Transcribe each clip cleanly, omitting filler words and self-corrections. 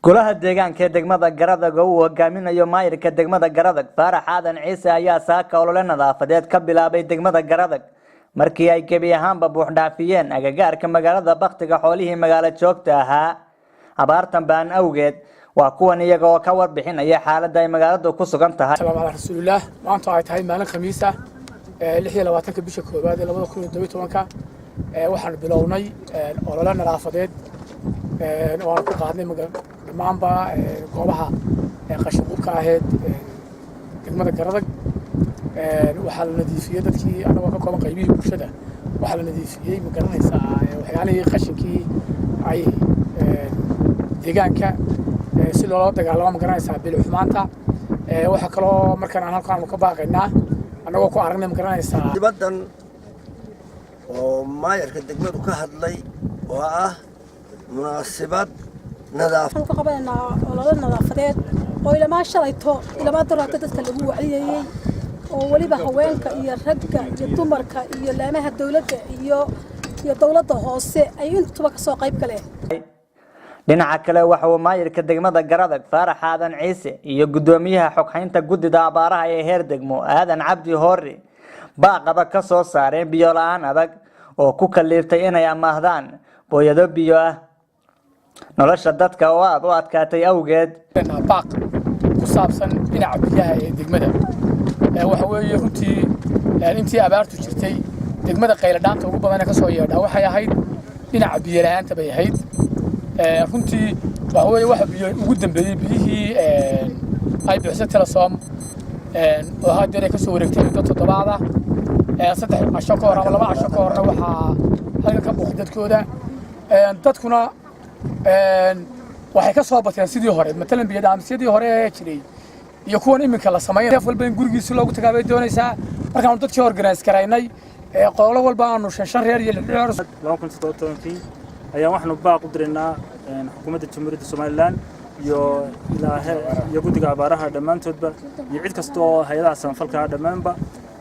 golaha deegaanka ee degmada Garadag oo uu hogaaminayo maayirka degmada Garadag Faarax Aadan Ciise ayaa saaka olole nadaafadeed ka bilaabay degmada Garadag markii ay gebi ahaanba buux dhaafiyeen agagaarka magaalada Baktiga xoolihii magaalo joogta ahaa abaartan baan awgeed waa kuwan iyaga oo ka warbixinaya xaaladda ay magaaladu ku sugan tahay. Salaam alaykum rasuulillah maanta ay tahay maalin khamiis ah 26 bisha koobaad 2012 waxaan bilownay olole nadaafadeed oo aan ku qaadnay maanta goobaha qashin qubka ahayd degmada Garadag waxa la nadiifiyay dadkii anagoo ka kooban qaybihii bulshada waxa la nadiifiyay ma garanaysaa waxyaalihii qashinkii ay deegaanka si loo dagaalamo ma garanaysaa bil xumaanta waxa kale oo markaan aan halkaan ka baaqaynaa anagoo ku aragnay ma garanaysaa dibadan oo maayirka degmadu ka hadlay oo ah munaasabad nadaafad ka qabanaa olole nadaafadeed oo ilaa shalayto ilaa daraata dadka lagu waciyay oo waliba haweenka iyo ragga iyo dumarka iyo laamaha dawladda iyo dawladda hoose ay intuba ka soo qayb galeen. dhinaca kale waxa uu maayirka degmada Garadag Faarax Aadan Ciise iyo gudoomiyaha xoghaynta gudida abaaraha ee heer degmo Aadan Cabdi Hoori baaqada ka soo saareen biyo la'aan adag oo ku kaliftay inay amaahdaan booyado biyo ah nolosha dadka oo aad u adkaatay awgeed. baaq ku saabsan dhinaca biyaha ee degmada waxa weeye runtii intii abaartu jirtay degmada qayla dhaanta ugu badan ka soo yeedha waxay ahayd dhinaca biyo la'aanta bay ahayd runtii waxa weeye waxa biyo ugu dambeeyay biyihii ay bixisay Telesom oo hadda ka soo wareegtay muddo toddobaad ah 3 casho ka hor ama 2 casho ka horna waxa halka ka buuxday dadkooda dadkuna waxay ka soo bateen sidii hore matalan biyo dhaamsidii hore jiray iyo kuwan iminka la sameeyay qof walba in gurigiisa loogu tagaabay doonaysaa markaan dadkii organize garaynay qolo walba aanu shan reer iyo 2017 ayaa waxaanu baaq u direynaa xukuumadda Jamhuuriyadda Soomaaliland iyo guddiga abaaraha dhammaantoodba iyo cid kasta oo hay'adaha samafalka dhammaanba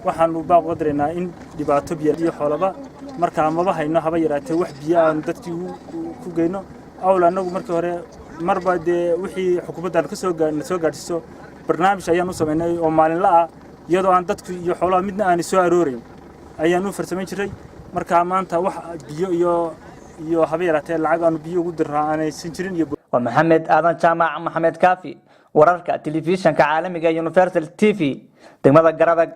waxaanu baaq u direynaa in dhibaato biyo iyo xoolaba markaa ma hayno haba yaraatee wax biyo aan dadkii ku geyno awla anagu markii hore marba wixii xukuumaddan ka soo gaadhiso barnaamij ayaan u sameynay oo maalinle ah iyadoo aan dadku iyo xoolaha midna aan soo aroorin ayaan u farsamayn jiray markaa maanta wax biyo iyo haba yaraatee lacag aan biyo ugu diraa aanay sin jirin iyo Maxamed Aadan Jaamac Maxamed Kaafi wararka telefishinka caalamiga Universal TV degmada Garadag.